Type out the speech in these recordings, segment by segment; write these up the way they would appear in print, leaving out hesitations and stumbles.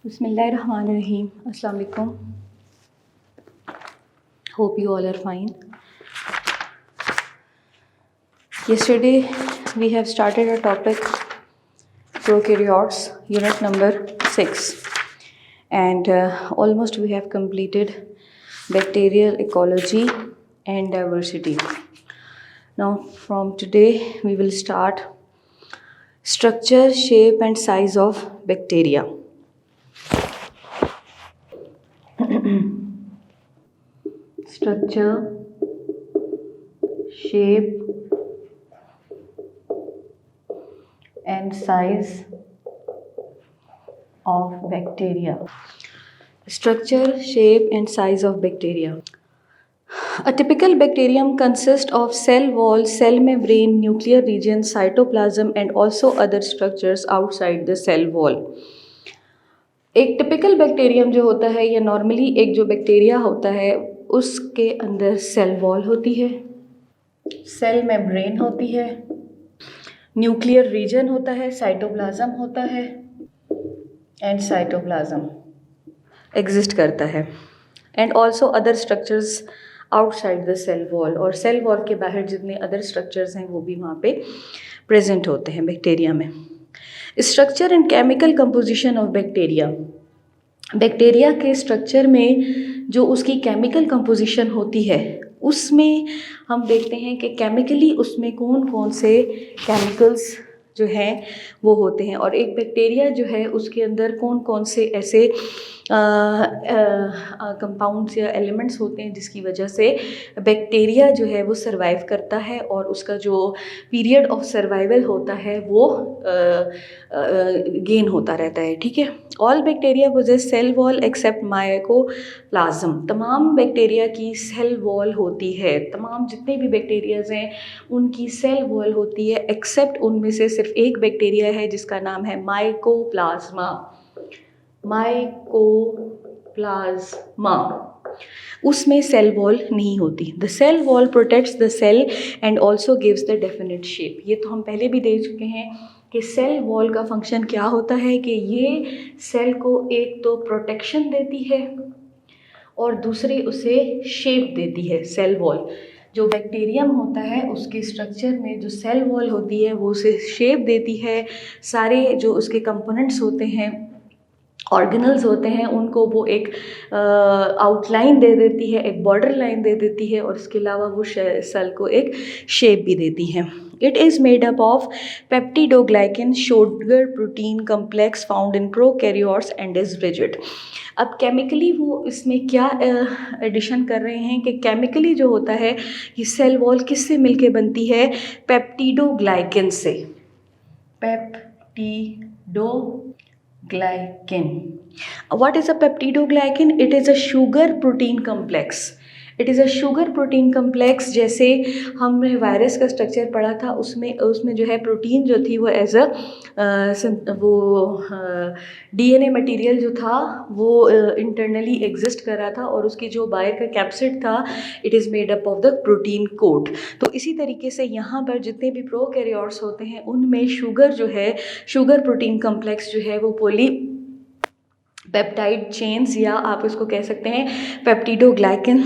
Bismillahirrahmanirrahim. Assalamu alaikum. Hope you all are fine. Yesterday we have started a topic prokaryotes, unit number 6, and almost we have completed bacterial ecology and diversity. Now from today we will start structure, shape and size of bacteria. Structure, shape and size of bacteria. Structure, shape and size of bacteria. A typical bacterium consists of cell wall, cell membrane, nuclear region, cytoplasm and also other structures outside the cell wall. एक typical bacterium जो होता है या normally एक जो bacteria होता है उसके अंदर सेल वॉल होती है, सेल मेम्ब्रेन होती है, न्यूक्लियर रीजन होता है, साइटोप्लाज्म होता है एंड साइटोप्लाज्म एग्जिस्ट करता है and also other structures outside the cell wall, और सेल वॉल के बाहर जितने अदर स्ट्रक्चर्स हैं वो भी वहाँ पे प्रेजेंट होते हैं बैक्टीरिया में. Structure and chemical composition of bacteria. Bacteria के स्ट्रक्चर में जो उसकी केमिकल कंपोजिशन होती है उसमें हम देखते हैं कि केमिकली उसमें कौन कौन से केमिकल्स जो हैं वो होते हैं, और एक बैक्टीरिया जो है उसके अंदर कौन कौन से ऐसे कंपाउंड्स या एलिमेंट्स होते हैं जिसकी वजह से बैक्टीरिया जो है वो सर्वाइव करता है और उसका जो पीरियड ऑफ सर्वाइवल होता है वो गेन होता रहता है. ठीक है. All bacteria possess cell wall except mycoplasm. तमाम बैक्टीरिया की सेल वॉल होती है, तमाम जितने भी बैक्टीरियाज हैं उनकी सेल वॉल होती है एक्सेप्ट उनमें से सिर्फ एक बैक्टीरिया है जिसका नाम है माइकोप्लाज्मा. माइकोप्लाज्मा उसमें सेल वॉल नहीं होती. The cell wall protects the cell and also gives the definite shape. ये तो हम पहले भी देख चुके हैं कि सेल वॉल का फंक्शन क्या होता है कि ये सेल को एक तो प्रोटेक्शन देती है और दूसरी उसे शेप देती है. सेल वॉल जो बैक्टीरियम होता है उसके स्ट्रक्चर में जो सेल वॉल होती है वो उसे शेप देती है. सारे जो उसके कंपोनेंट्स होते हैं, ऑर्गेनल्स होते हैं, उनको वो एक आउटलाइन दे देती है, एक बॉर्डर लाइन दे देती है और इसके अलावा वो सेल को एक शेप भी देती है. It is made up of peptidoglycan sugar protein complex found in prokaryotes and is rigid. अब केमिकली वो इसमें क्या एडिशन कर रहे हैं कि केमिकली जो होता है ये सेल वॉल किससे मिलके बनती है? पेप्टिडोग्लाइकन से. Peptidoglycan. What is a peptidoglycan? It is a sugar protein complex. It is a sugar protein complex. जैसे हमने वायरस का स्ट्रक्चर पढ़ा था उसमें जो है प्रोटीन जो थी वो एज अ DNA मटेरियल जो था वो इंटरनली एग्जिस्ट कर रहा था और उसकी जो बाहर का कैप्सिड था it is made up of the protein coat. तो इसी तरीके से यहाँ पर जितने भी प्रोकैरियोट्स होते हैं उनमें शुगर जो है, शुगर प्रोटीन कम्प्लेक्स जो है वो पोली पेप्टाइड चेन्स या आप इसको कह सकते हैं पेप्टिडोग्लाइकन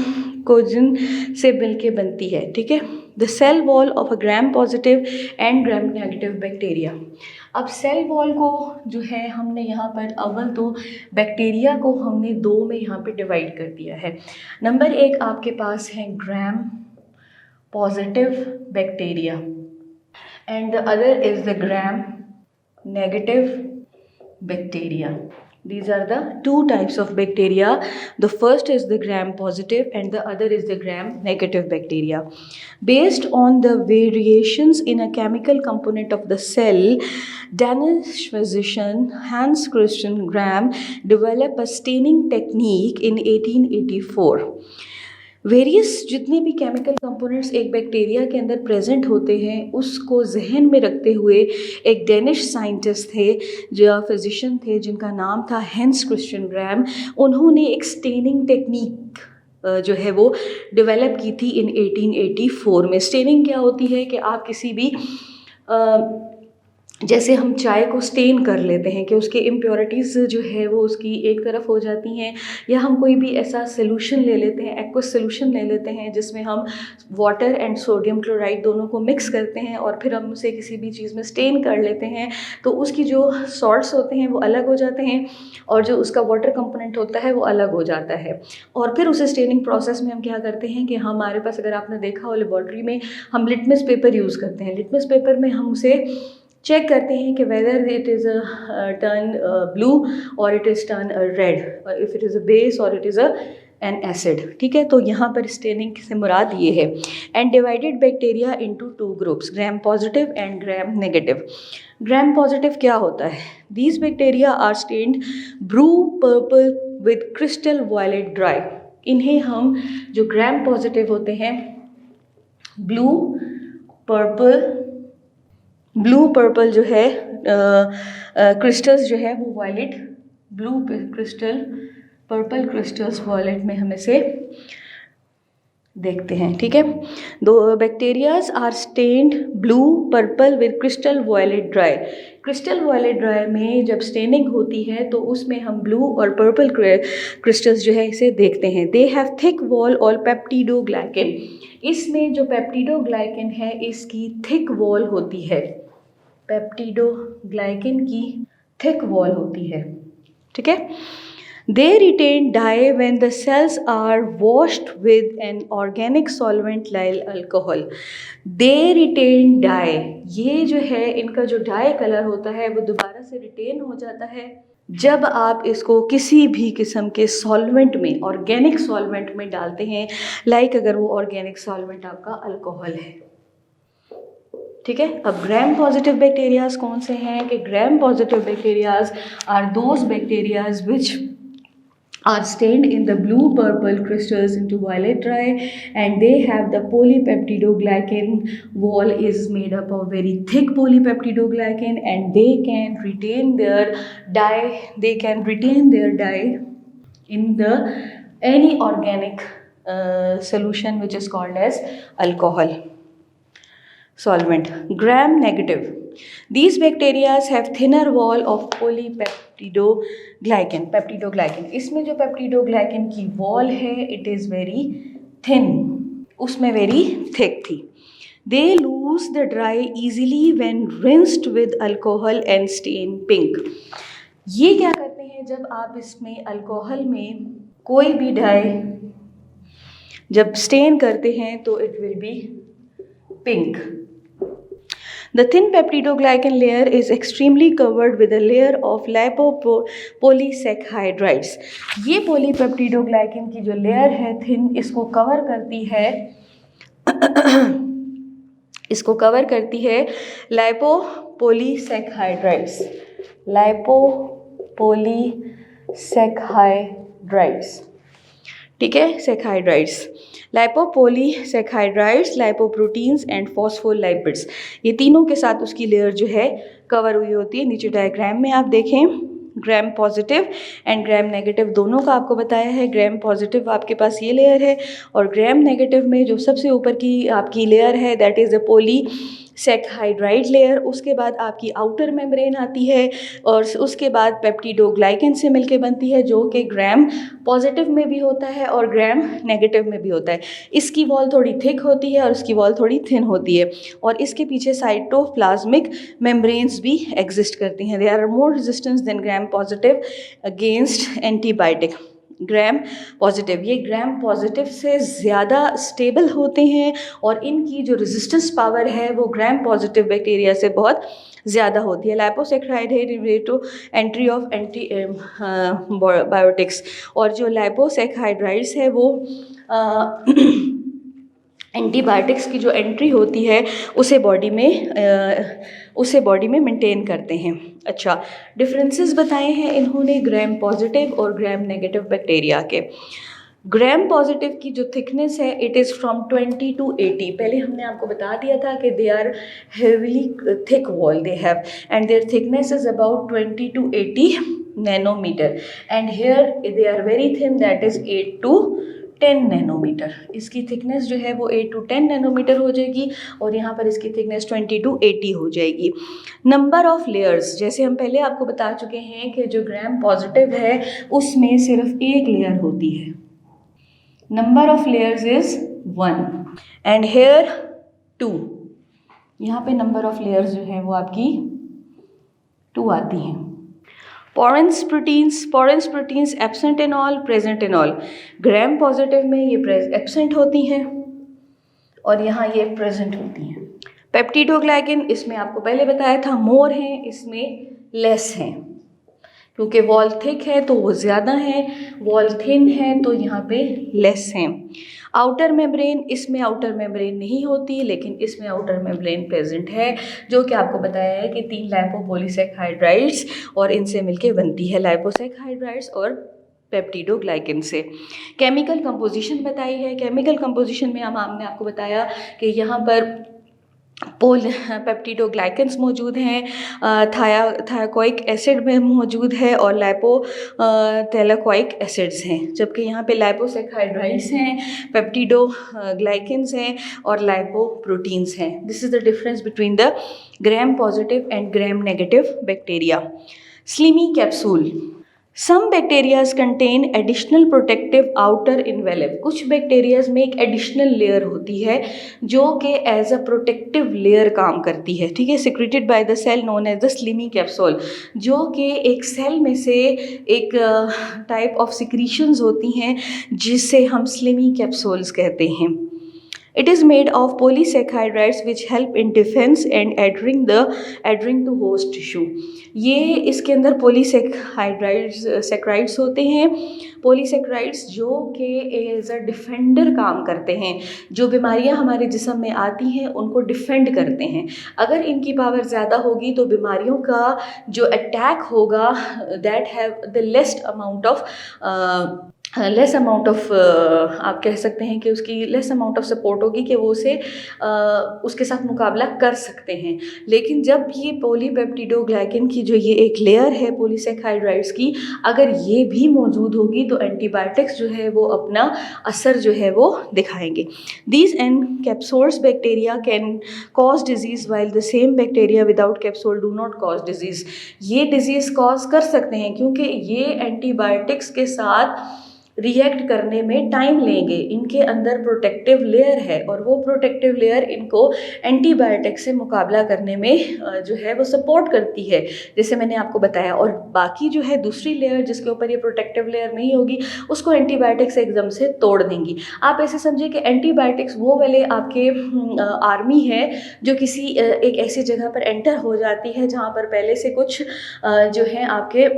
कोजिन से मिलके बनती है. ठीक है. The cell wall of a Gram positive and Gram negative bacteria. अब सेल वॉल को जो है हमने यहाँ पर अव्वल तो बैक्टीरिया को हमने दो में यहाँ पे डिवाइड कर दिया है. नंबर एक आपके पास है gram positive bacteria and the other is the gram negative bacteria. These are the two types of bacteria. The first is the gram positive and the other is the gram negative bacteria. Based on the variations in a chemical component of the cell, Danish physician Hans Christian Gram developed a staining technique in 1884. Various जितने भी chemical components एक bacteria के अंदर present होते हैं उसको जहन में रखते हुए एक डेनिश साइंटिस्ट थे जो फिजिशियन थे जिनका नाम था हेंस क्रिश्चियन ग्राम. उन्होंने एक स्टेनिंग टेक्निक जो है वो डेवलप की थी इन 1884 में. स्टेनिंग क्या होती है कि आप किसी भी जैसे हम चाय को स्टेन कर लेते हैं कि उसके इम्प्योरिटीज़ जो है वो उसकी एक तरफ हो जाती हैं, या हम कोई भी ऐसा सोल्यूशन ले लेते हैं, एक्वस सोल्यूशन ले लेते हैं जिसमें हम वाटर एंड सोडियम क्लोराइड दोनों को मिक्स करते हैं और फिर हम उसे किसी भी चीज़ में स्टेन कर लेते हैं, तो उसकी जो सॉल्ट्स होते हैं वो अलग हो जाते हैं और जो उसका वाटर कंपोनेंट होता है वो अलग हो जाता है। और फिर उस स्टेनिंग प्रोसेस में हम क्या करते हैं कि हमारे पास, अगर आपने देखा हो लेबॉर्ट्री में, हम लिटमस पेपर यूज़ करते हैं। लिटमस पेपर में हम उसे चेक करते हैं कि whether it is a turn blue और it is turn red, if it is a base और it is a an acid. ठीक है, तो यहाँ पर स्टेनिंग से मुराद ये है। And divided bacteria into 2 groups, Gram positive and Gram negative. Gram positive क्या होता है? These bacteria are stained blue purple with crystal violet dye. इन्हें हम, जो ग्राम पॉजिटिव होते हैं, ब्लू पर्पल जो है क्रिस्टल्स जो है वो violet, blue crystal, purple crystals violet में हम इसे देखते हैं। ठीक है, दो bacterias are stained blue purple with crystal violet dye. Crystal violet dye में जब स्टेनिंग होती है तो उसमें हम ब्लू और पर्पल क्रिस्टल्स जो है इसे देखते हैं। दे हैव थिक वॉल और पेप्टिडोग्लाइकेन। इसमें जो पेप्टिडोग्लाइकेन है इसकी थिक वॉल होती है, पेप्टिडोग्लाइकेन की थिक वॉल होती है। ठीक है, they retain dye when the cells are washed with an organic solvent like alcohol. they retain dye, ये जो है इनका जो डाई कलर होता है वो दोबारा से रिटेन हो जाता है जब आप इसको किसी भी किस्म के सॉल्वेंट में, ऑर्गेनिक सॉल्वेंट में डालते हैं, लाइक अगर वो ऑर्गेनिक सॉल्वेंट आपका अल्कोहल है। ठीक है, अब ग्राम पॉजिटिव बैक्टीरियाज कौन से हैं? कि Gram positive bacterias are those bacterias which are stained in the blue purple crystals into violet dye, and they have the polypeptidoglycan wall is made up of very thick polypeptidoglycan, and they can retain their dye in the any organic solution which is called as alcohol solvent. Gram negative, these bacteria have thinner wall of peptidoglycan. इसमें जो peptidoglycan की wall है it is very thin, उसमें very thick थी। They lose the dye easily when rinsed with alcohol and stain pink. ये क्या करते हैं, जब आप इसमें अल्कोहल में कोई भी डाई जब स्टेन करते हैं तो it will be pink. The thin peptidoglycan layer is extremely covered with a layer of lipopolysaccharides. ये polypeptidoglycan की जो लेयर है थिन, इसको कवर करती है लाइपोपोलीसैखाइड्राइड्स। ठीक है, सैखाइड्राइड्स, लाइपोपोलीसैखाइड्राइड्स, लाइपोप्रोटीन्स एंड फॉस्फोलाइपिड्स, ये तीनों के साथ उसकी लेयर जो है कवर हुई होती है। नीचे डायग्राम में आप देखें, ग्राम पॉजिटिव एंड ग्राम नेगेटिव दोनों का आपको बताया है। ग्राम पॉजिटिव आपके पास ये लेयर है और ग्राम नेगेटिव में जो सबसे ऊपर की आपकी लेयर है दैट इज़ द पोलीसैखाइड्राइड लेयर। उसके बाद आपकी आउटर मेम्ब्रेन आती है और उसके बाद पेप्टिडोग्लाइकेन से मिलके बनती है, जो कि ग्राम पॉजिटिव में भी होता है और ग्राम नेगेटिव में भी होता है। इसकी वॉल थोड़ी थिक होती है और इसकी वॉल थोड़ी थिन होती है और इसके पीछे साइटोप्लाज्मिक मेम्ब्रेन्स भी एग्जिस्ट करती हैं। They are more resistance than Gram positive against antibiotic. Gram positive, ये ग्राम पॉजिटिव से ज़्यादा स्टेबल होते हैं और इनकी जो रेजिस्टेंस पावर है वो ग्राम पॉजिटिव बैक्टीरिया से बहुत ज़्यादा होती है। लाइपोसैक्राइड है टू एंट्री ऑफ बायोटिक्स, और जो लाइपोसैक्राइड्स है वो एंटीबायोटिक्स की जो एंट्री होती है उसे बॉडी में मेंटेन करते हैं। अच्छा, डिफरेंसेस बताए हैं इन्होंने ग्राम पॉजिटिव और ग्राम नेगेटिव बैक्टीरिया के। ग्राम पॉजिटिव की जो थिकनेस है इट इज़ फ्रॉम 20 to 80। पहले हमने आपको बता दिया था कि they are heavily thick wall they have and their thickness is about 20 to 80 nanometer, and here they are very thin, that is 8 to 10 nanometre. इसकी थिकनेस जो है वो 8 to 10 नैनोमीटर हो जाएगी और यहाँ पर इसकी थिकनेस 20 to 80 हो जाएगी। नंबर ऑफ लेयर्स, जैसे हम पहले आपको बता चुके हैं कि जो ग्राम पॉजिटिव है उसमें सिर्फ एक लेयर होती है। Number of layers is 1 and here 2। यहाँ पे नंबर ऑफ लेयर्स जो है वो आपकी 2 आती हैं। Porins proteins absent in all, present in all. Gram positive में ये एब्सेंट होती हैं और यहाँ ये प्रेजेंट होती हैं। पेप्टिडोग्लाइकन, इसमें आपको पहले बताया था मोर हैं, इसमें लेस हैं, क्योंकि वॉल थिक है तो वो ज़्यादा है, वॉल थिन है तो यहाँ पे लेस हैं। आउटर मेम्ब्रेन, इसमें आउटर मेम्ब्रेन नहीं होती लेकिन इसमें आउटर मेम्ब्रेन प्रेजेंट है, जो कि आपको बताया है कि 3 लाइपोपॉलीसैकेराइड्स और इनसे मिलके बनती है, लाइपोसैकेराइड्स और पेप्टिडोग्लाइकन से। केमिकल कंपोजिशन बताई है। केमिकल कंपोजिशन में हमने आपको बताया कि यहाँ पर पेप्टिडोग्लाइकन्स मौजूद हैं, थायाकोइक एसिड में मौजूद है और थैलाकोइक एसिड्स हैं, जबकि यहाँ पे लाइपोसैकेराइड्स हैं, पेप्टिडोग्लाइकन्स हैं और लाइपोप्रोटीन्स हैं। This is the difference between the Gram positive and Gram negative bacteria. Slimy capsule, some bacterias contain additional protective outer envelope. कुछ बैक्टीरियाज में एक एडिशनल लेयर होती है जो कि एज अ प्रोटेक्टिव लेयर काम करती है, ठीक है, secreted by the cell known as the slimy capsule, जो कि एक सेल में से एक टाइप ऑफ सिक्रीशंस होती हैं जिसे हम स्लिमी कैप्सूल्स कहते हैं। It is made of polysaccharides which help in defense and adhering to host tissue. ये इसके अंदर सैकराइड्स होते हैं, पॉलीसैकेराइड्स जो कि एज अ डिफेंडर काम करते हैं, जो बीमारियां हमारे जिस्म में आती हैं उनको डिफेंड करते हैं। अगर इनकी पावर ज़्यादा होगी तो बीमारियों का जो अटैक होगा that have the less amount of आप कह सकते हैं कि उसकी लेस अमाउंट ऑफ सपोर्ट होगी कि वो उसे उसके साथ मुकाबला कर सकते हैं। लेकिन जब ये पॉलीपेप्टिडोग्लाइकन की जो ये एक लेयर है पॉलीसैकेराइड्स की, अगर ये भी मौजूद होगी तो एंटीबायोटिक्स जो है वो अपना असर जो है वो दिखाएंगे। These encapsulated bacteria can cause disease while the same bacteria without capsule do not cause disease. ये डिजीज़ कॉज कर सकते हैं क्योंकि ये एंटीबायोटिक्स के साथ रिएक्ट करने में टाइम लेंगे। इनके अंदर प्रोटेक्टिव लेयर है और वो प्रोटेक्टिव लेयर इनको एंटीबायोटिक से मुकाबला करने में जो है वो सपोर्ट करती है, जैसे मैंने आपको बताया। और बाकी जो है दूसरी लेयर जिसके ऊपर ये प्रोटेक्टिव लेयर नहीं होगी उसको एंटीबायोटिक्स एकदम से तोड़ देंगी। आप ऐसे समझिए कि एंटीबायोटिक्स वो वाले आपके आर्मी है जो किसी एक ऐसी जगह पर एंटर हो जाती है जहाँ पर पहले से कुछ जो है आपके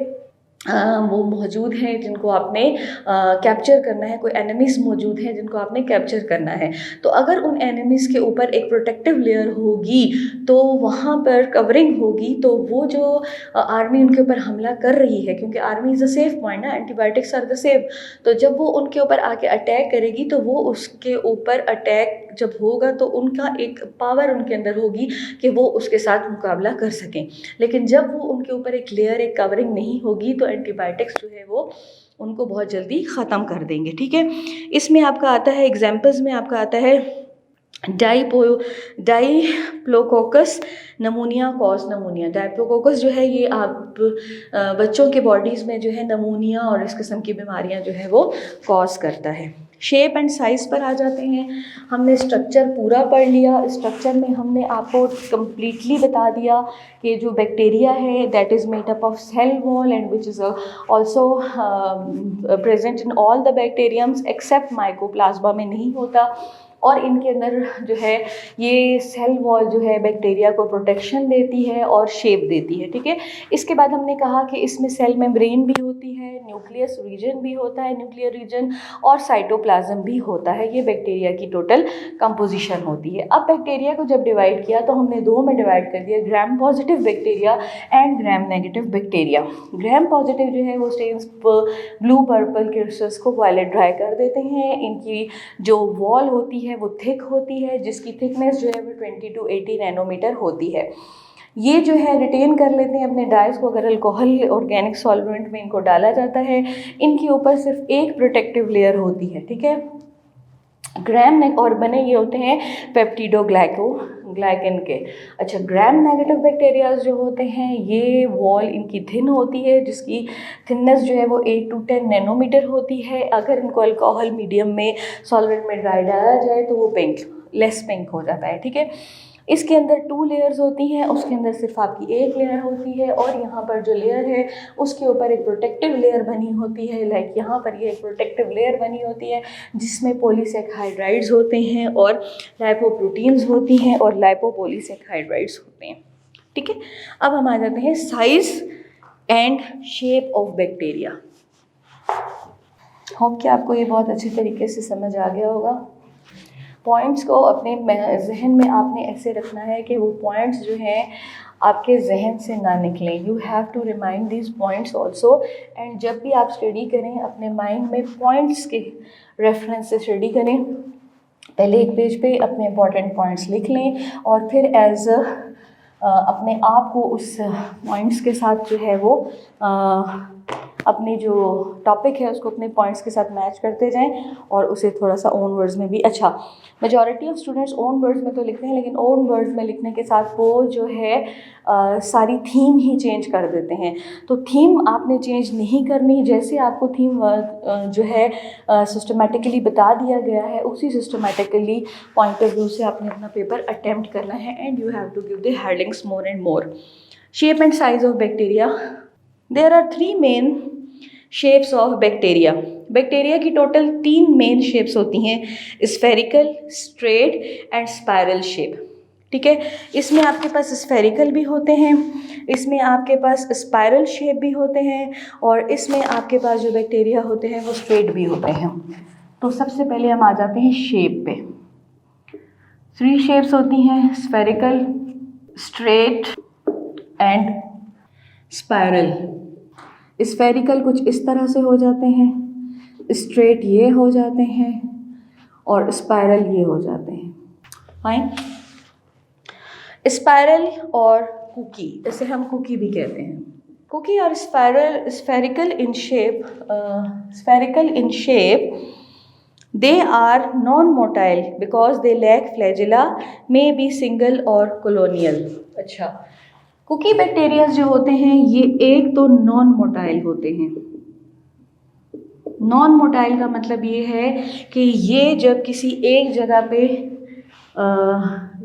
वो मौजूद हैं जिनको आपने कैप्चर करना है, कोई एनिमीज़ मौजूद हैं जिनको आपने कैप्चर करना है। तो अगर उन एनिमीज़ के ऊपर एक प्रोटेक्टिव लेयर होगी तो वहाँ पर कवरिंग होगी, तो वो जो आर्मी उनके ऊपर हमला कर रही है, क्योंकि army is a safe point ना, एंटीबायोटिक्स आर द सेफ, तो जब वो उनके ऊपर आके अटैक करेगी तो वो उसके ऊपर अटैक जब होगा तो उनका एक पावर उनके अंदर होगी कि वो उसके साथ मुकाबला कर सकें। लेकिन जब वो उनके ऊपर एक लेयर, एक कवरिंग नहीं होगी तो एंटीबायोटिक्स जो है वो उनको बहुत जल्दी ख़त्म कर देंगे, ठीक है। इसमें आपका आता है एग्जाम्पल्स में आपका आता है डाइप्लोकोकस नमूनिया, कॉज नमूनिया। डाइप्लोकोकस जो है ये आप बच्चों के बॉडीज़ में जो है नमूनिया और इस किस्म की बीमारियां जो है वो कॉज करता है। शेप एंड साइज़ पर आ जाते हैं। हमने स्ट्रक्चर पूरा पढ़ लिया। स्ट्रक्चर में हमने आपको कम्प्लीटली बता दिया कि जो बैक्टीरिया है that is made up of cell wall and which is also present in all the bacteriums except mycoplasma में नहीं होता। और इनके अंदर जो है ये सेल वॉल जो है बैक्टीरिया को प्रोटेक्शन देती है और शेप देती है, ठीक है। इसके बाद हमने कहा कि इसमें सेल मेम्ब्रेन भी होती है, न्यूक्लियस रीजन भी होता है, न्यूक्लियर रीजन, और साइटोप्लाज्म भी होता है। ये बैक्टीरिया की टोटल कंपोजिशन होती है। अब बैक्टीरिया को जब डिवाइड किया तो हमने दो में डिवाइड कर दिया, gram positive bacteria and Gram negative bacteria. Gram positive जो है वो स्टेन्स ब्लू पर्पल क्रिस्टल्स को वायलेट ड्राई कर देते हैं। इनकी जो वॉल होती है वो थिक होती है, जिसकी थिकनेस जो है वो 20 to 80 नैनोमीटर होती है। ये जो है रिटेन कर लेते हैं अपने डाइस को। अगर अल्कोहल ऑर्गेनिक सॉल्वेंट में इनको डाला जाता है, इनके ऊपर सिर्फ एक प्रोटेक्टिव लेयर होती है, ठीक है। ग्राम और बने ये होते हैं पेप्टिडोग्लाइकन के। अच्छा, ग्राम नेगेटिव बैक्टीरियाज जो होते हैं, ये वॉल इनकी थिन होती है, जिसकी थिननेस जो है वो 8 to 10 नैनोमीटर होती है। अगर इनको अल्कोहल मीडियम में सॉल्वेंट में ड्राई डाला जाए तो वो लेस पिंक हो जाता है, ठीक है। इसके अंदर 2 लेयर्स होती हैं, उसके अंदर सिर्फ आपकी एक लेयर होती है, और यहाँ पर जो लेयर है उसके ऊपर एक प्रोटेक्टिव लेयर बनी होती है। लाइक यहाँ पर ये एक प्रोटेक्टिव लेयर बनी होती है जिसमें पॉलीसैकेराइड्स होते हैं और लाइपोप्रोटीन्स होती हैं और लाइपोपॉलीसैकेराइड्स होते हैं, ठीक है। अब हम आ जाते हैं size and shape of bacteria. Hope कि आपको ये बहुत अच्छे तरीके से समझ आ गया होगा। पॉइंट्स को अपने जहन में आपने ऐसे रखना है कि वो पॉइंट्स जो हैं आपके जहन से ना निकलें। You have to remind this points also, and जब भी आप स्टडी करें अपने माइंड में पॉइंट्स के रेफरेंस से स्टडी करें। पहले एक पेज पे अपने इंपॉर्टेंट पॉइंट्स लिख लें और फिर एज अपने आप को उस पॉइंट्स के साथ जो है वो अपनी जो टॉपिक है उसको अपने पॉइंट्स के साथ मैच करते जाएं और उसे थोड़ा सा ओन वर्ड्स में भी। अच्छा, majority of students own words में तो लिखते हैं, लेकिन ओन वर्ड्स में लिखने के साथ वो जो है सारी थीम ही चेंज कर देते हैं। तो थीम आपने चेंज नहीं करनी, जैसे आपको थीम जो है सिस्टमेटिकली बता दिया गया है उसी सिस्टमेटिकली पॉइंट ऑफ व्यू से आपने अपना पेपर अटेम्प्ट करना है। And you have to give the headings more and more. Shape and size of bacteria. There are 3 main shapes of bacteria. Bacteria की टोटल 3 मेन शेप्स होती हैं, spherical, straight and spiral shape, ठीक है। इसमें आपके पास spherical भी होते हैं, इसमें आपके पास स्पायरल शेप भी होते हैं, और इसमें आपके पास जो बैक्टीरिया होते हैं वो स्ट्रेट भी होते हैं। तो सबसे पहले हम आ जाते हैं शेप पे। 3 शेप्स होती हैं, spherical, straight and spiral. Spherical कुछ इस तरह से हो जाते हैं, स्ट्रेट ये हो जाते हैं, और स्पायरल ये हो जाते हैं। फाइन। स्पायरल और कुकी, इसे हम कुकी भी कहते हैं। कुकी और spherical in shape they are non-motile because they lack flagella, may be single or colonial। अच्छा, कुकी बैक्टीरिया जो होते हैं ये एक तो नॉन मोटाइल होते हैं। नॉन मोटाइल का मतलब ये है कि ये जब किसी एक जगह पे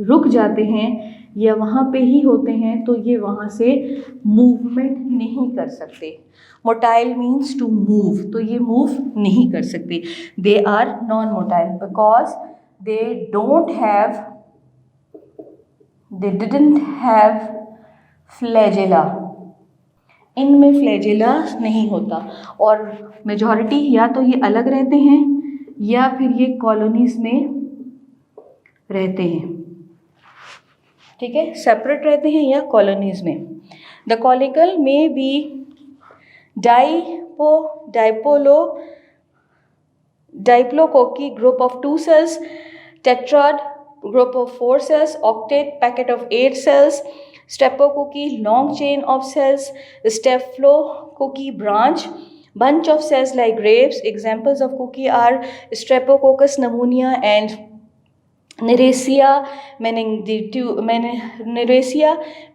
रुक जाते हैं या वहाँ पे ही होते हैं तो ये वहाँ से मूवमेंट नहीं कर सकते। मोटाइल मीन्स टू मूव, तो ये मूव नहीं कर सकते। They are non motile because they didn't have flagella. इनमें फ्लैजेला नहीं होता, और मेजॉरिटी या तो ये अलग रहते हैं या फिर ये कॉलोनीज में रहते हैं, ठीक है, सेपरेट रहते हैं या कॉलोनीज में। द कॉलिकल में B diplococci group of 2 cells, tetrad group of 4 cells, octet packet of 8 cells, streptococci long chain of cells, staphylococci bunch of cells like grapes. Examples of cocci are Streptococcus pneumonia and Neresia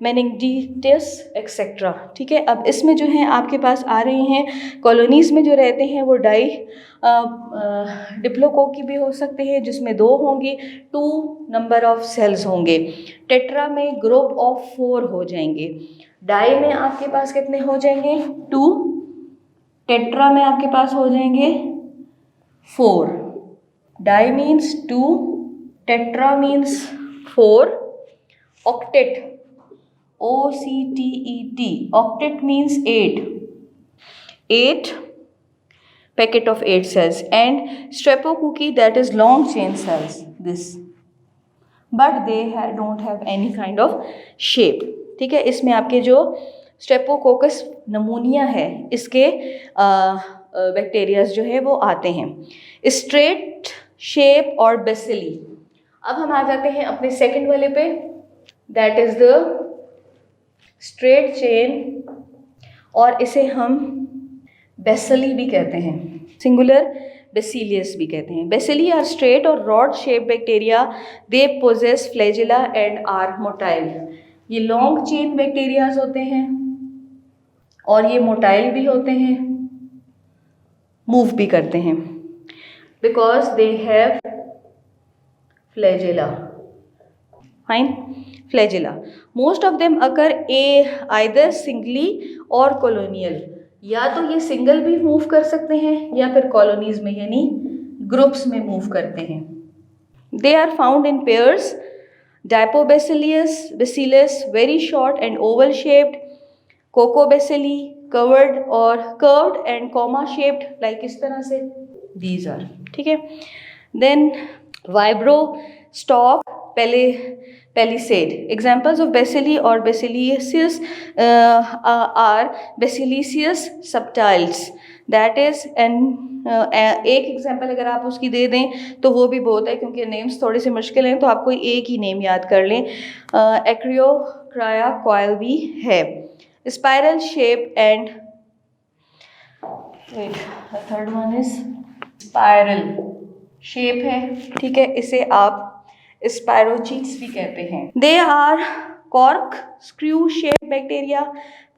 meningitis etcetera, ठीक है। अब इसमें जो है आपके पास आ रही हैं colonies में जो रहते हैं वो डिप्लोकोकी भी हो सकते हैं जिसमें 2 होंगी, 2 नंबर ऑफ सेल्स होंगे। टेट्रा में ग्रुप ऑफ 4 हो जाएंगे। डाई में आपके पास कितने हो जाएंगे? 2। टेट्रा में आपके पास हो जाएंगे 4। Di means 2, tetra means 4, octet OCTET, octet means 8 packet of 8 cells, and streptococci that is long chain cells, this, but they don't have any kind of shape, ठीक है। इसमें आपके जो स्ट्रेप्टोकोकस नमूनिया है इसके बैक्टीरियाज जो है वो आते हैं। स्ट्रेट शेप और बेसिली। अब हम आ जाते हैं अपने सेकंड वाले पे, that is the straight chain, और इसे हम बेसिली भी कहते हैं, सिंगुलर बेसिलियस भी कहते हैं। बेसिली आर स्ट्रेट और rod shape bacteria, they possess flagella and are motile. ये लॉन्ग चेन बैक्टीरियाज होते हैं और ये मोटाइल भी होते हैं, मूव भी करते हैं, because they have flagella. Fine, flagella. Most of them occur either singly और कॉलोनियल, या तो ये सिंगल भी मूव कर सकते हैं या फिर कॉलोनीज में यानी ग्रुप्स में मूव करते हैं। They are found in pairs, diplobacillus very short and oval shaped, coccobacilli curved and comma shaped, like इस तरह से, दीज आर, ठीक है। Then vibrio stock palisade, examples of bacilli और bacillus or bacillus subtilis, that is एक example अगर आप उसकी दे दें तो वो भी बहुत है, क्योंकि नेम्स थोड़े से मुश्किल हैं तो आप कोई एक ही नेम याद कर लें। एक्रियोक्राया कॉयल भी है, spiral shape and third one is spiral shape है, ठीक है, इसे आप स्पायरोचीट्स भी कहते हैं। They are cork screw shape bacteria,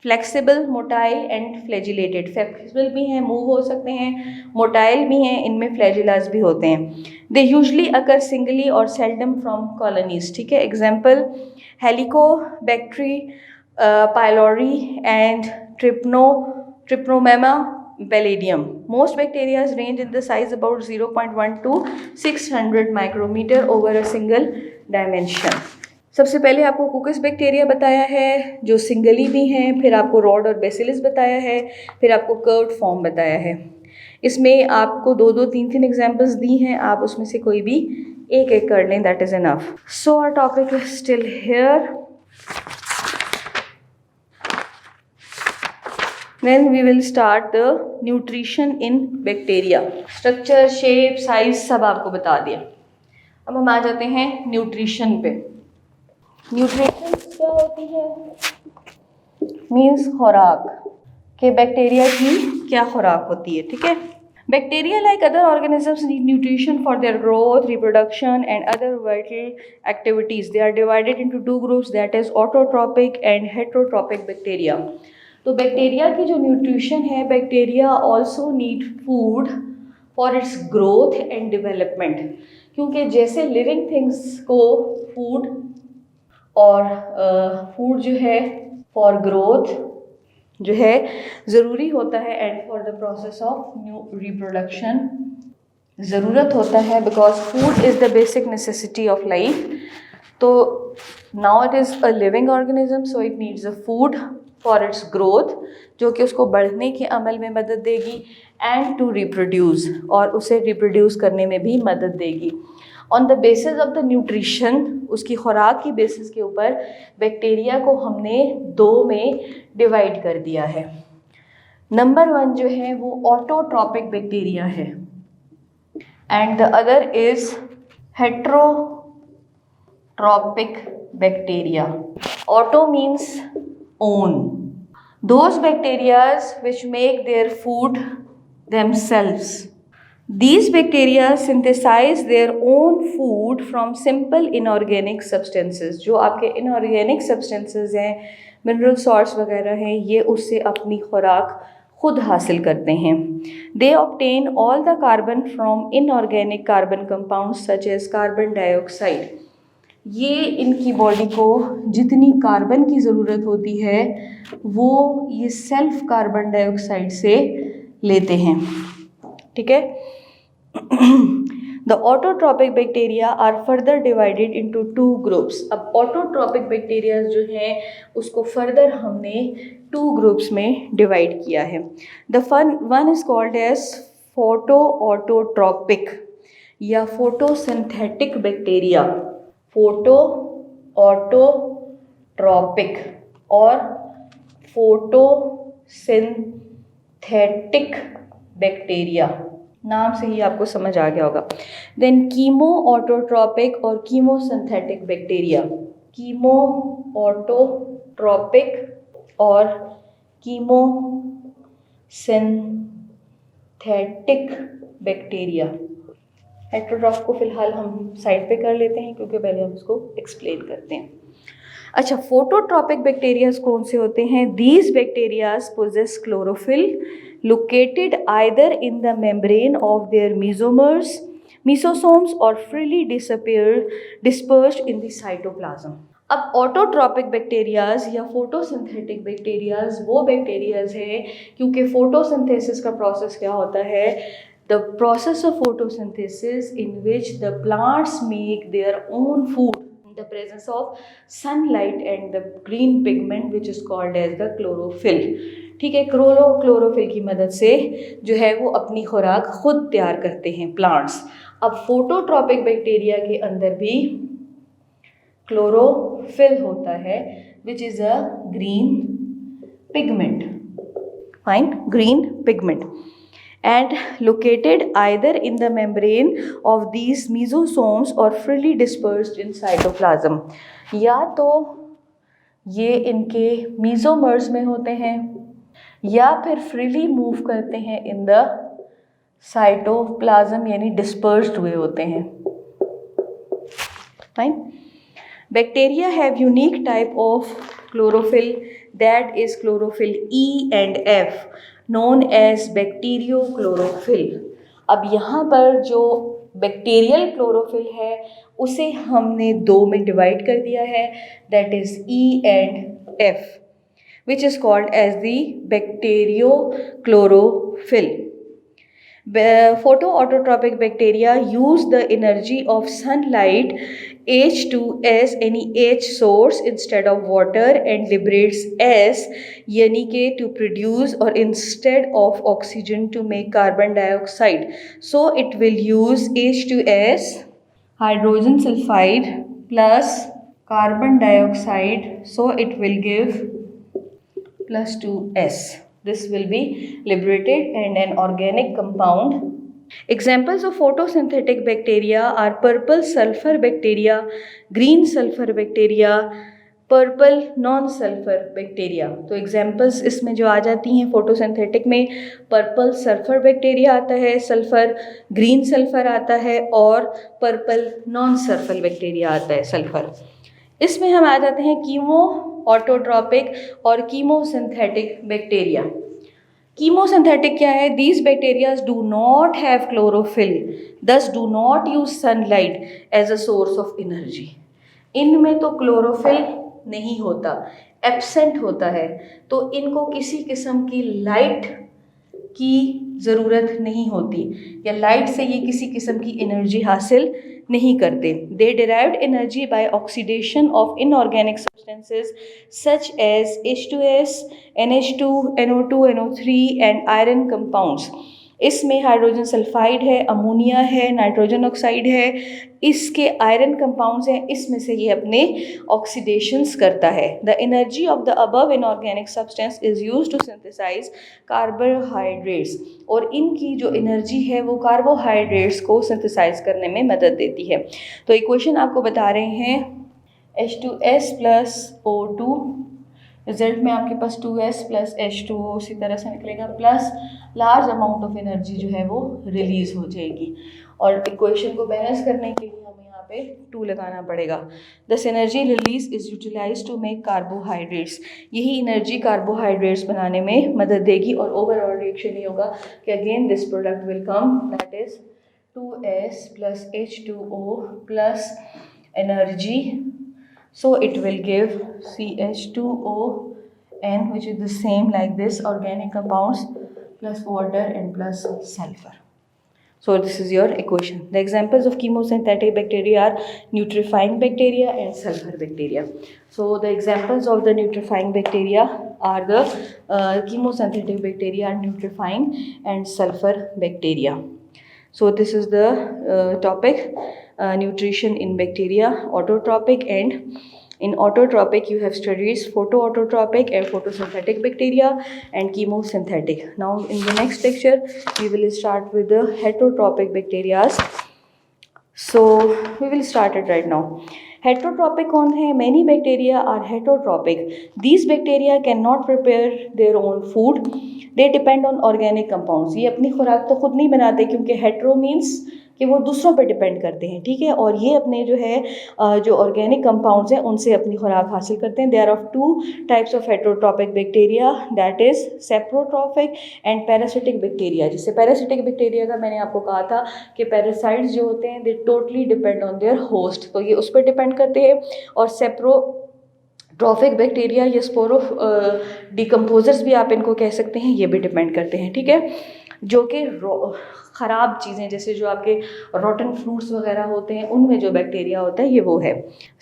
flexible, motile and flagellated. Flexible भी हैं, मूव हो सकते हैं, मोटाइल भी हैं, इनमें फ्लैजिलास भी होते हैं। दे यूजली अकर सिंगली और सेल्डम फ्रॉम कॉलोनीज, ठीक है। Example Helicobacter pylori and Treponema palladium. Most bacteria range in the size about 0.1 to 600 micrometer over a single dimension. सबसे पहले आपको कुकस बैक्टीरिया बताया है जो सिंगली भी हैं, फिर आपको रॉड और बेसिलिस बताया है, फिर आपको कर्व्ड फॉर्म बताया है। इसमें आपको 2-3 एग्जांपल्स दी हैं, आप उसमें से कोई भी एक कर लें, that is enough. So our topic is still here. Then we will start the nutrition in bacteria. Structure, shape, size सब आपको बता दिया। अब हम आ जाते हैं न्यूट्रिशन पे। न्यूट्रिशन क्या होती है? मीन्स खुराक, कि बैक्टीरिया की क्या खुराक होती है, ठीक है। Bacteria, like other organisms, need nutrition for their growth, reproduction and other vital activities. They are divided into two groups, that is autotrophic and heterotrophic bacteria. तो बैक्टीरिया की जो न्यूट्रिशन है, bacteria also need food for its growth and development, क्योंकि जैसे living things को food food जो है for growth जो है ज़रूरी होता है and for the process of new reproduction ज़रूरत होता है, because food is the basic necessity of life. तो now it is a living organism, so it needs a food for its growth, जो कि उसको बढ़ने के अमल में मदद देगी, एंड टू रिप्रोड्यूस, और उसे रिप्रोड्यूस करने में भी मदद देगी। On the basis of the nutrition, उसकी खुराक की बेसिस के ऊपर बैक्टीरिया को हमने 2 में डिवाइड कर दिया है। नंबर 1 जो है वो ऑटोट्रॉपिक बैक्टीरिया है and the other is heterotrophic bacteria. Auto means own. Those bacteria which make their food themselves. These bacteria synthesize their own food from simple inorganic substances. जो आपके inorganic substances हैं, mineral salts वगैरह हैं, ये उससे अपनी खुराक खुद हासिल करते हैं। They obtain all the carbon from inorganic carbon compounds such as carbon dioxide. ये इनकी बॉडी को जितनी कार्बन की ज़रूरत होती है वो ये सेल्फ कार्बन डाइऑक्साइड से लेते हैं, ठीक है। The autotrophic bacteria are further divided into 2 groups. अब ऑटोट्रॉपिक बैक्टीरिया जो हैं उसको फर्दर हमने 2 ग्रुप्स में डिवाइड किया है। The one is called as photo autotrophic या फोटोसिंथेटिक बैक्टीरिया, फोटो ऑटोट्रॉपिक और फोटोसिंथेटिक बैक्टीरिया, नाम से ही आपको समझ आ गया होगा। देन कीमो ऑटोट्रॉपिक और कीमोसिंथेटिक बैक्टीरिया। कीमो ऑटोट्रॉपिक और कीमोसिंथेटिक बैक्टीरिया। हेटेरोट्रॉफ को फिलहाल हम साइड पे कर लेते हैं क्योंकि पहले हम इसको एक्सप्लेन करते हैं। अच्छा, फोटोट्रॉपिक बैक्टीरियाज कौन से होते हैं? These bacterias possess chlorophyll located either in the membrane of their mesosomes or freely dispersed in the cytoplasm. अब ऑटोट्रॉपिक बैक्टीरियाज या फोटोसिंथेटिक बैक्टीरियाज वो बैक्टीरियाज है, क्योंकि फोटोसिंथेसिस का प्रोसेस क्या होता है? The process of photosynthesis in which the plants make their own food in the presence of sunlight and the green pigment which is called as the chlorophyll. ठीक है, chlorophyll की मदद से जो है वो अपनी खुराक खुद तैयार करते हैं प्लांट्स। अब फोटोट्रॉपिक बैक्टीरिया के अंदर भी क्लोरोफिल होता है which is a green pigment, fine, green pigment, and located either in the membrane of these mesosomes or freely dispersed in cytoplasm. या तो ये इनके मीजोमर्स में होते हैं या फिर फ्रीली मूव करते हैं इन द साइटोप्लाज्म, यानी डिस्पर्स्ड हुए होते हैं। Fine. Bacteria have unique type of chlorophyll that is chlorophyll E and F known as bacteriochlorophyll. अब यहाँ पर जो बैक्टीरियल क्लोरोफिल है उसे हमने दो में डिवाइड कर दिया है, that is E and F, which is called as the bacteriochlorophyll. Photoautotropic bacteria use the energy of sunlight H2S, any H source instead of water, and liberates S, यानी कि to produce or instead of oxygen to make carbon dioxide. So it will use H2S, hydrogen sulfide plus carbon dioxide, so it will give plus 2S. This will be liberated and an organic compound. Examples of photosynthetic bacteria are purple sulfur bacteria, green sulfur bacteria, purple non sulphur bacteria. तो examples इसमें जो आ जाती हैं photosynthetic में, purple sulphur bacteria आता है, sulphur green sulphur आता है और पर्पल नॉन सल्फर बैक्टीरिया आता है, सल्फर। इसमें हम आ जाते हैं कीमो ऑटोट्रॉपिक और कीमोसिंथेटिक बैक्टीरिया। कीमोसिंथेटिक क्या है? These bacterias do not have chlorophyll, thus do not use sunlight as a source of energy. इनमें तो क्लोरोफिल नहीं होता, एब्सेंट होता है, तो इनको किसी किस्म की लाइट की ज़रूरत नहीं होती या लाइट से ये किसी किस्म की एनर्जी हासिल नहीं करते। They derived energy by oxidation of inorganic substances such as H2S, NH2, NO2, NO3 and iron compounds. इसमें हाइड्रोजन सल्फाइड है, अमोनिया है, नाइट्रोजन ऑक्साइड है, इसके आयरन कंपाउंड्स हैं, इसमें से ये अपने ऑक्सीडेशंस करता है। The energy of the above inorganic substance is use to synthesise carbohydrates, और इनकी जो एनर्जी है वो कार्बोहाइड्रेट्स को सिंथेसाइज करने में मदद देती है। तो इक्वेशन आपको बता रहे हैं H2S प्लस O2, रिजल्ट में आपके पास 2S प्लस H2O उसी तरह से निकलेगा, plus large amount of energy जो है वो रिलीज़ हो जाएगी। और इक्वेशन को बैलेंस करने के लिए हमें यहाँ पे 2 लगाना पड़ेगा। This energy release is utilise to make carbohydrates. यही एनर्जी कार्बोहाइड्रेट्स बनाने में मदद देगी और ओवरऑल रिएक्शन ये होगा कि again this product will come, that is 2S plus H2O plus energy, so it will give CH2ON, which is the same like this, organic compounds plus water and plus sulfur. So this is your equation. The examples of chemosynthetic bacteria are neutrifying bacteria and sulfur bacteria. So the examples of the neutrifying bacteria are the chemosynthetic bacteria are neutrifying and sulfur bacteria. So this is the topic. Nutrition in bacteria, autotropic, and in autotropic you have studied photoautotropic and photosynthetic bacteria and chemosynthetic. Now in the next lecture we will start with the heterotropic bacteria. So we will start it right now. Heterotrophic कौन है? Many bacteria are heterotrophic. These bacteria can not prepare their own food, they depend on organic compounds. ये अपनी खुराक तो खुद नहीं बनाते, क्योंकि हेट्रो मीन्स कि वो दूसरों पे डिपेंड करते हैं, ठीक है. और ये अपने जो है जो ऑर्गेनिक कंपाउंड्स हैं उनसे अपनी खुराक हासिल करते हैं. They are of two types of heterotrophic bacteria, that is saprotrophic and parasitic bacteria. जिससे पैरासिटिक बैक्टीरिया का मैंने आपको कहा था कि पैरासाइट्स जो होते हैं दे totally depend on their host, तो ये उस पर डिपेंड करते हैं. और सेप्रोट्रॉपिक बैक्टीरिया या स्पोरो डिकम्पोजर्स भी आप इनको कह सकते हैं, ये भी डिपेंड करते हैं, ठीक है. जो कि ख़राब चीज़ें जैसे जो आपके रॉटन फ्रूट्स वगैरह होते हैं उनमें जो बैक्टीरिया होता है ये वो है.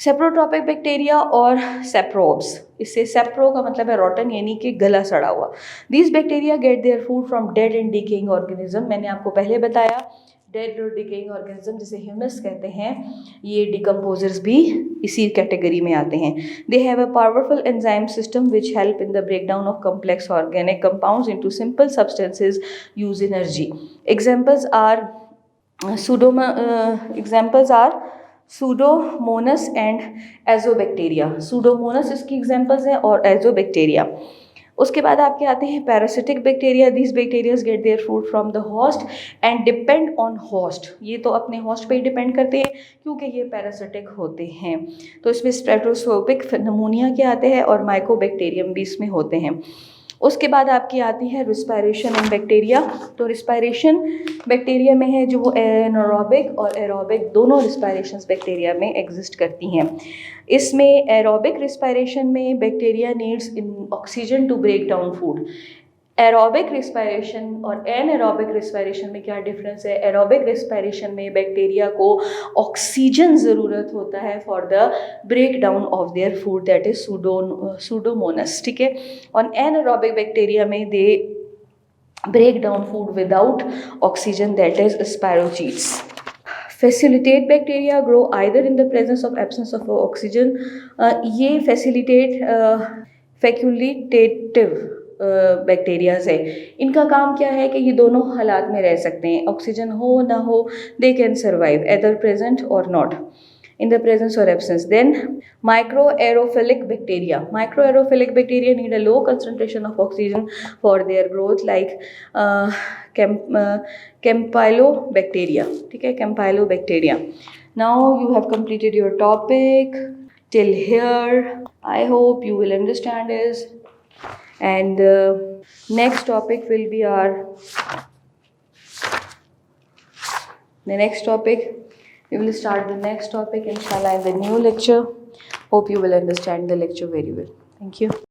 सेप्रोट्रॉपिक बैक्टीरिया और सेप्रोब्स, इससे सेप्रो का मतलब है रॉटन यानी कि गला सड़ा हुआ. These bacteria get their food from dead and decaying organism. मैंने आपको पहले बताया डेड और डिकेइंग ऑर्गेनिज्म जिसे ह्यूमस कहते हैं, ये डिकम्पोजर्स भी इसी कैटेगरी में आते हैं. They have a powerful enzyme system which help in the breakdown of complex organic compounds into simple substances use energy. Examples are pseudomonas and azobacteria. Pseudomonas इसकी एग्जाम्पल्स हैं और एजोबैक्टीरिया. उसके बाद आपके आते हैं parasitic bacteria. These bacterias get their food from the host and depend on host. ये तो अपने होस्ट पे ही डिपेंड करते हैं क्योंकि ये पैरासिटिक होते हैं. तो इसमें स्ट्रेटोस्कोपिक नमूनिया के आते हैं और माइकोबैक्टीरियम भी इसमें होते हैं. उसके बाद आपकी आती है रिस्पायरेशन इन बैक्टीरिया. तो रिस्पायरेशन बैक्टीरिया में है जो वो एनारोबिक और एरोबिक दोनों रिस्पायरेशंस बैक्टीरिया में एग्जिस्ट करती हैं. इसमें एरोबिक रिस्पायरेशन में bacteria needs oxygen to break down food. Aerobic respiration और एनएरोबिक रिस्पायरेशन में क्या डिफरेंस है? एरोबिक रिस्पायरेशन में बैक्टीरिया को ऑक्सीजन ज़रूरत होता है for the break down of their food, that is pseudomonas, ठीक है. और एनएरोबिक बैक्टीरिया में they break down food without oxygen, that is spirochaetes. Facilitate bacteria grow either in the presence of absence of oxygen. ये फैक्यूलिटेटिव bacterias है. इनका काम क्या है कि ये दोनों हालात में रह सकते हैं, ऑक्सीजन हो ना हो, they can survive either present और not, in the presence or absence. Then microaerophilic bacteria. Microaerophilic bacteria need a low concentration of oxygen for their growth, like Campylobacteria. ठीक है, Campylobacteria. Now you have completed your topic till here. I hope you will understand this. And next topic will be the next topic. We will start the next topic inshallah in the new lecture. Hope you will understand the lecture very well. Thank you.